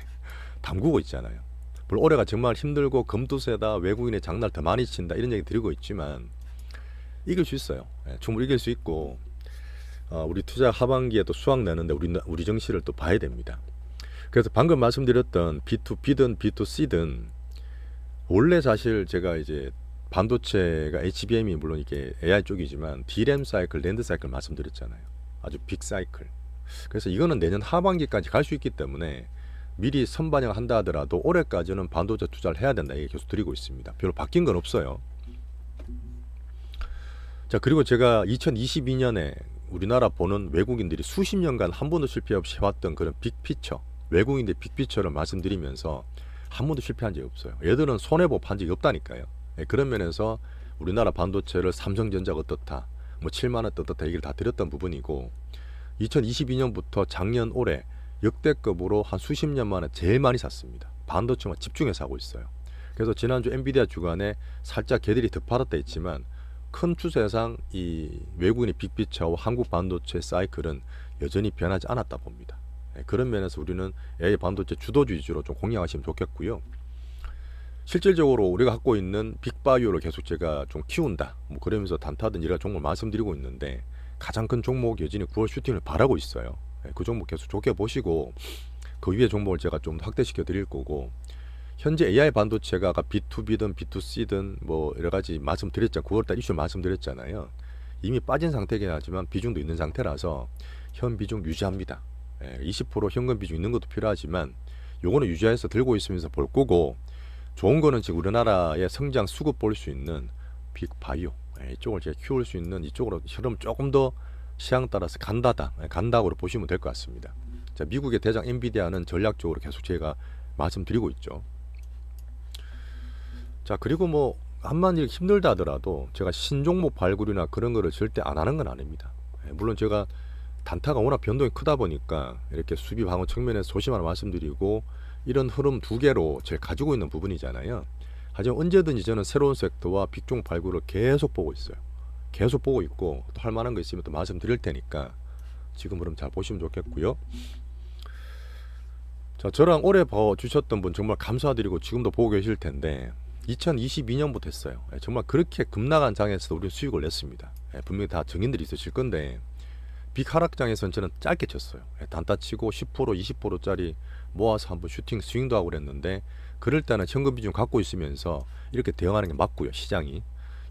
담그고 있잖아요. 물론 올해가 정말 힘들고 금두세다, 외국인의 장날 더 많이 친다, 이런 얘기 드리고 있지만 이길 수 있어요. 충분히 이길 수 있고, 우리 투자 하반기에 또 수확 내는데 우리 증시를 또 봐야 됩니다. 그래서 방금 말씀드렸던 B2B든 B2C든 원래 사실 제가 이제 반도체가 HBM이 물론 이게 AI 쪽이지만 D램 사이클, 랜드 사이클 말씀드렸잖아요. 아주 빅 사이클. 그래서 이거는 내년 하반기까지 갈 수 있기 때문에 미리 선반영한다 하더라도 올해까지는 반도체 투자를 해야 된다, 얘기 계속 드리고 있습니다. 별로 바뀐 건 없어요. 자, 그리고 제가 2022년에 우리나라 보는 외국인들이 수십 년간 한 번도 실패 없이 해왔던 그런 빅피처, 외국인들의 빅피처를 말씀드리면서 한 번도 실패한 적이 없어요. 얘들은 손해보고 판 적이 없다니까요. 그런 면에서 우리나라 반도체를 삼성전자가 어떻다, 뭐 7만원 어떻다 얘기를 다 드렸던 부분이고, 2022년부터 작년 올해 역대급으로 한 수십 년 만에 제일 많이 샀습니다. 반도체만 집중해서 하고 있어요. 그래서 지난주 엔비디아 주간에 살짝 개들이 더 팔았다 했지만 큰 추세상 이 외국인의 빅피처와 한국 반도체 사이클은 여전히 변하지 않았다 봅니다. 그런 면에서 우리는 AI 반도체 주도주 위주로 좀 공략하시면 좋겠고요. 실질적으로 우리가 갖고 있는 빅바이오를 계속 제가 좀 키운다, 뭐 그러면서 단타든 여러 종목 말씀드리고 있는데, 가장 큰 종목 여전히 9월 슈팅을 바라고 있어요. 그 종목 계속 좋게 보시고, 그 위에 종목을 제가 좀 확대시켜 드릴 거고, 현재 AI 반도체가 B2B든 B2C든 뭐 여러 가지 말씀드렸잖아요. 9월달 이슈 말씀드렸잖아요. 이미 빠진 상태긴 하지만 비중도 있는 상태라서 현 비중 유지합니다. 20% 현금 비중 있는 것도 필요하지만 요거는 유지해서 들고 있으면서 볼 거고, 좋은 거는 지금 우리나라의 성장 수급 볼 수 있는 빅바이오, 이쪽을 제가 키울 수 있는 이쪽으로 흐름 조금 더 시장 따라서 간다고 보시면 될 것 같습니다. 자, 미국의 대장 엔비디아는 전략적으로 계속 제가 말씀드리고 있죠. 자, 그리고 뭐 한마디 힘들다 하더라도 제가 신종목 발굴이나 그런 거를 절대 안 하는 건 아닙니다. 물론 제가 단타가 워낙 변동이 크다 보니까 이렇게 수비 방어 측면에서 조심하라 말씀드리고, 이런 흐름 두 개로 제가 가지고 있는 부분이잖아요. 하지만 언제든지 저는 새로운 섹터와 빅종 발굴을 계속 보고 있어요. 계속 보고 있고, 또 할 만한 거 있으면 또 말씀드릴 테니까 지금 그럼 잘 보시면 좋겠고요. 자, 저랑 오래 봐주셨던 분 정말 감사드리고 지금도 보고 계실 텐데, 2022년부터 했어요. 정말 그렇게 급락한 장에서 우리 수익을 냈습니다. 분명히 다 정인들이 있으실 건데, 빅 하락장에서는 저는 짧게 쳤어요. 단타 치고 10% 20%짜리 모아서 한번 슈팅 스윙도 하고 그랬는데, 그럴 때는 현금 비중 갖고 있으면서 이렇게 대응하는 게 맞고요. 시장이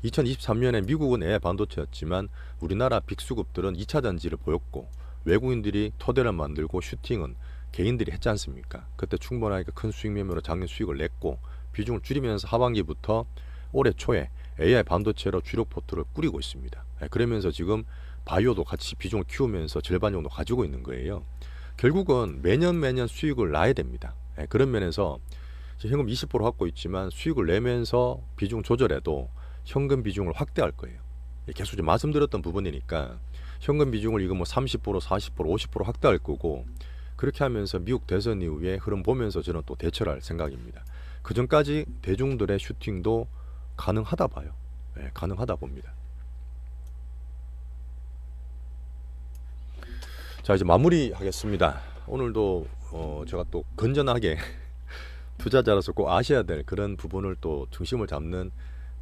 2023년에 미국은 AI 반도체였지만 우리나라 빅수급들은 2차 전지를 보였고, 외국인들이 토대를 만들고 슈팅은 개인들이 했지 않습니까? 그때 충분하게 큰 수익 매매로 작년 수익을 냈고, 비중을 줄이면서 하반기부터 올해 초에 AI 반도체로 주력 포트를 꾸리고 있습니다. 그러면서 지금 바이오도 같이 비중을 키우면서 절반 정도 가지고 있는 거예요. 결국은 매년 수익을 나야 됩니다. 그런 면에서 현금 20% 갖고 있지만 수익을 내면서 비중 조절해도 현금 비중을 확대할 거예요. 계속 좀 말씀드렸던 부분이니까 현금 비중을 이거 뭐 30%, 40%, 50% 확대할 거고, 그렇게 하면서 미국 대선 이후에 흐름 보면서 저는 또 대처를 할 생각입니다. 그 전까지 대중들의 슈팅도 가능하다 봐요. 예, 가능하다 봅니다. 자, 이제 마무리하겠습니다. 오늘도 제가 또 건전하게 투자자로서 꼭 아셔야 될 그런 부분을 또 중심을 잡는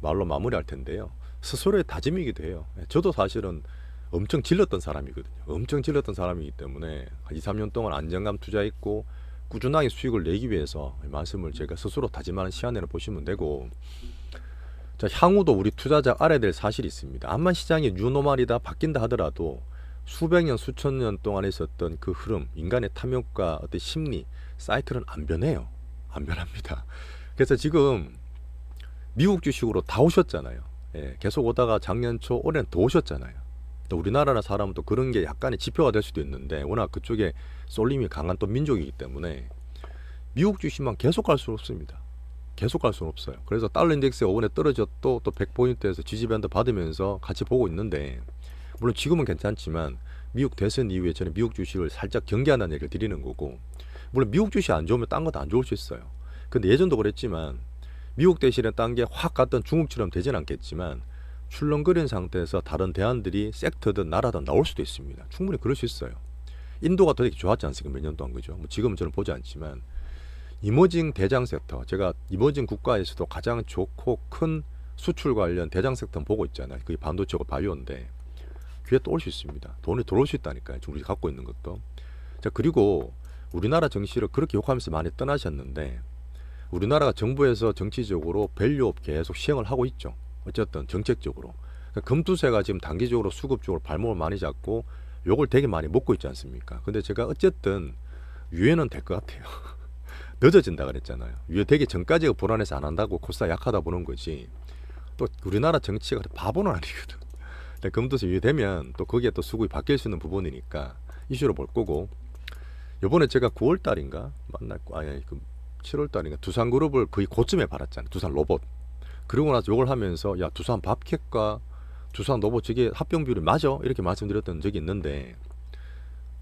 말로 마무리할 텐데요. 스스로의 다짐이기도 해요. 저도 사실은 엄청 질렀던 사람이거든요. 엄청 질렀던 사람이기 때문에 한 2, 3년 동안 안정감 투자했고 꾸준하게 수익을 내기 위해서 말씀을 제가 스스로 다짐하는 시간을 보시면 되고, 자, 향후도 우리 투자자 알아야 될 사실이 있습니다. 암만 시장이 뉴노멀이다 바뀐다 하더라도 수백 년, 수천 년 동안 있었던 그 흐름, 인간의 탐욕과 어떤 심리, 사이클은 안 변해요. 안 변합니다. 그래서 지금 미국 주식으로 다 오셨잖아요. 예, 계속 오다가 작년 초, 올해는 더 오셨잖아요. 또 우리나라는 사람은 또 그런 게 약간의 지표가 될 수도 있는데, 워낙 그쪽에 쏠림이 강한 또 민족이기 때문에 미국 주식만 계속 갈 수는 없습니다. 계속 갈 수는 없어요. 그래서 달러 인덱스가 5원에 떨어졌도 또 100포인트에서 지지밴드 받으면서 같이 보고 있는데, 물론 지금은 괜찮지만 미국 대선 이후에 저는 미국 주식을 살짝 경계한다는 얘기를 드리는 거고, 물론 미국 주식 안 좋으면 딴 것도 안 좋을 수 있어요. 근데 예전도 그랬지만 미국 대신에 딴 게 확 갔던 중국처럼 되진 않겠지만 출렁거린 상태에서 다른 대안들이 섹터든 나라든 나올 수도 있습니다. 충분히 그럴 수 있어요. 인도가 되게 좋았지 않습니까? 몇 년 동안. 그죠? 뭐 지금은 저는 보지 않지만 이머징 대장 섹터, 제가 이머징 국가에서도 가장 좋고 큰 수출 관련 대장 섹터는 보고 있잖아요. 그게 반도체고 바이오인데 귀에 또 올 수 있습니다. 돈이 들어올 수 있다니까요. 지금 우리 갖고 있는 것도. 자, 그리고 우리나라 정치를 그렇게 욕하면서 많이 떠나셨는데, 우리나라가 정부에서 정치적으로 밸류업 계속 시행을 하고 있죠. 어쨌든 정책적으로. 그러니까 금투세가 지금 단기적으로 수급적으로 발목을 많이 잡고 요걸 되게 많이 먹고 있지 않습니까? 근데 제가 어쨌든 유예는 될 것 같아요. 늦어진다 그랬잖아요. 유예되기 전까지가 불안해서 안 한다고 코스닥 약하다 보는 거지. 또 우리나라 정치가 바보는 아니거든. 근데 금투세 유예되면 또 거기에 또 수급이 바뀔 수 있는 부분이니까 이슈로 볼 거고, 요번에 제가 9월 달인가 만날 거 아니 그 7월 달인가 두산그룹을 거의 고점에 팔았잖아요. 두산 로봇. 그러고 나서 욕을 하면서 야, 두산 밥캣과 두산 로봇 저게 합병 비율이 맞아? 이렇게 말씀드렸던 적이 있는데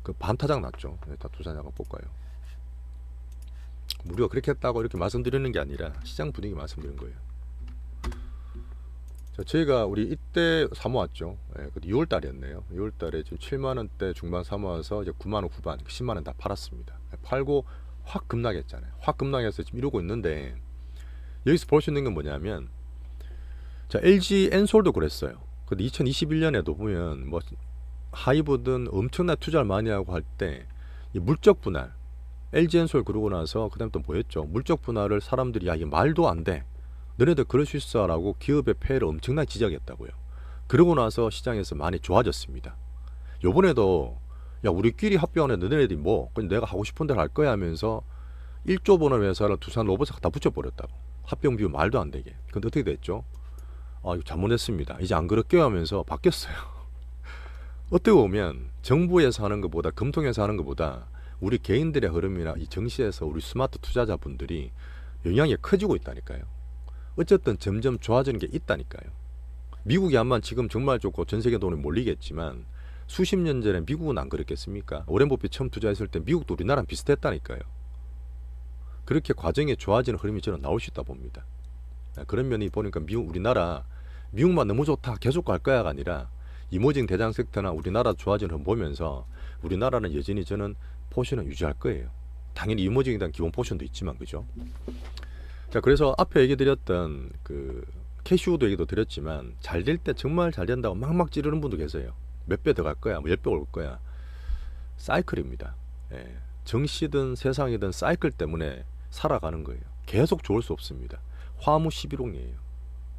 그 반타작 났죠. 다 두산 한번 볼까요? 우리가 그렇게 했다고 이렇게 말씀드리는 게 아니라 시장 분위기 말씀드린 거예요. 자, 저희가 우리 이때 사모았죠. 예, 6월 달이었네요. 6월 달에 지금 7만 원대 중반 사모아서 이제 9만 원 후반, 10만 원 다 팔았습니다. 팔고 확 급락했잖아요. 확 급락해서 지금 이러고 있는데, 여기서 볼 수 있는 건 뭐냐면, 자, LG 엔솔도 그랬어요. 근데 2021년에도 보면 뭐 하이브든 엄청난 투자를 많이 하고 할 때 이 물적 분할, LG 엔솔 그러고 나서 그다음 또 뭐였죠? 물적 분할을 사람들이 야, 이게 말도 안 돼. 너네들 그럴 수 있어라고 기업의 폐해를 엄청나게 지적했다고요. 그러고 나서 시장에서 많이 좋아졌습니다. 요번에도 야, 우리끼리 합병하는 너네들이 뭐 그냥 내가 하고 싶은 대로 할 거야 하면서 1조 번의 회사를 두산 로봇에 다 붙여버렸다고. 합병 비율 말도 안 되게. 근데 어떻게 됐죠? 아, 이거 잘못했습니다. 이제 안 그럴게요 하면서 바뀌었어요. 어떻게 보면 정부에서 하는 것보다, 금통에서 하는 것보다 우리 개인들의 흐름이나 이 정시에서 우리 스마트 투자자분들이 영향이 커지고 있다니까요. 어쨌든 점점 좋아지는 게 있다니까요. 미국이 아마 지금 정말 좋고 전 세계 돈이 몰리겠지만 수십 년 전에 미국은 안 그랬겠습니까? 오렌 버핏 처음 투자했을 때 미국도 우리나라랑 비슷했다니까요. 그렇게 과정이 좋아지는 흐름이 저는 나올 수 있다 봅니다. 그런 면이 보니까 미국만 너무 좋다 계속 갈 거야가 아니라 이머징 대장 섹터나 우리나라 좋아지는 흐름 보면서 우리나라는 여전히 저는 포션을 유지할 거예요. 당연히 이머징에 대한 기본 포션도 있지만, 그죠? 자, 그래서 앞에 얘기 드렸던 그 캐시우드 얘기도 드렸지만 잘 될 때 정말 잘 된다고 막막 찌르는 분도 계세요. 몇 배 더 갈 거야, 뭐 10배 올 거야. 사이클입니다. 예. 정시든 세상이든 사이클 때문에 살아가는 거예요. 계속 좋을 수 없습니다. 화무 11홍이에요.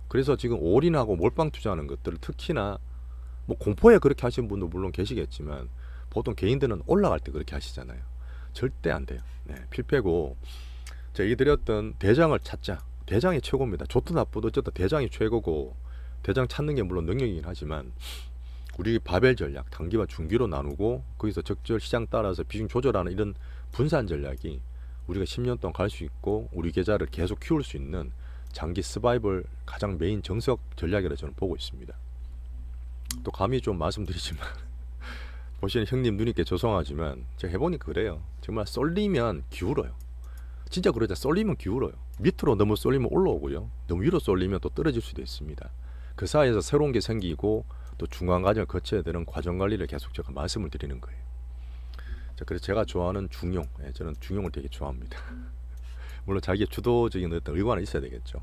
그래서 지금 올인하고 몰빵 투자하는 것들을 특히나 뭐 공포에 그렇게 하시는 분도 물론 계시겠지만 보통 개인들은 올라갈 때 그렇게 하시잖아요. 절대 안 돼요. 네, 필패고, 제가 얘기 드렸던 대장을 찾자. 대장이 최고입니다. 좋든 나쁘든 어쨌든 대장이 최고고, 대장 찾는 게 물론 능력이긴 하지만 우리 바벨 전략, 단기와 중기로 나누고 거기서 적절 시장 따라서 비중 조절하는 이런 분산 전략이 우리가 10년 동안 갈 수 있고 우리 계좌를 계속 키울 수 있는 장기 서바이벌 가장 메인 정석 전략이라 저는 보고 있습니다. 또 감히 좀 말씀드리지만 보시는 형님 누님께 죄송하지만 제가 해보니까 그래요. 정말 쏠리면 기울어요. 진짜 그러자 쏠리면 기울어요. 밑으로 너무 쏠리면 올라오고요. 너무 위로 쏠리면 또 떨어질 수도 있습니다. 그 사이에서 새로운 게 생기고 또 중간 과정을 거쳐야 되는 과정 관리를 계속 제가 말씀을 드리는 거예요. 자, 그래서 제가 좋아하는 중용, 저는 중용을 되게 좋아합니다. 물론 자기의 주도적인 어떤 의관은 있어야 되겠죠.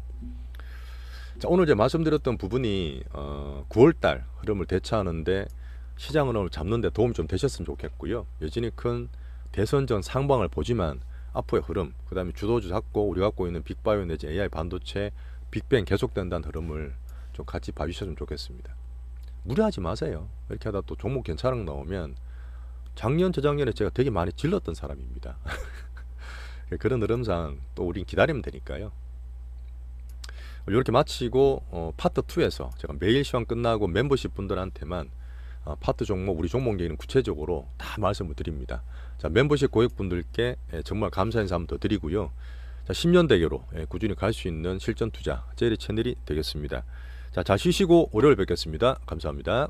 자, 오늘 제가 말씀드렸던 부분이 9월달 흐름을 대처하는데 시장 흐름을 잡는 데 도움이 좀 되셨으면 좋겠고요. 여전히 큰 대선 전 상방을 보지만 앞으로의 흐름, 그 다음에 주도주 잡고 우리가 갖고 있는 빅바이오 내지 AI 반도체 빅뱅 계속된다는 흐름을 좀 같이 봐주셨으면 좋겠습니다. 무리하지 마세요. 이렇게 하다 또 종목 괜찮은 거 나오면 작년, 저작년에 제가 되게 많이 질렀던 사람입니다. 그런 흐름상 또 우린 기다리면 되니까요. 이렇게 마치고 파트 2에서 제가 매일 시황 끝나고 멤버십 분들한테만 파트 종목, 우리 종목 얘기는 구체적으로 다 말씀을 드립니다. 자, 멤버십 고객분들께 정말 감사 인사 한번 더 드리고요. 자, 10년 대계로 꾸준히 갈 수 있는 실전 투자 제리 채널이 되겠습니다. 자, 잘 쉬시고 월요일 뵙겠습니다. 감사합니다.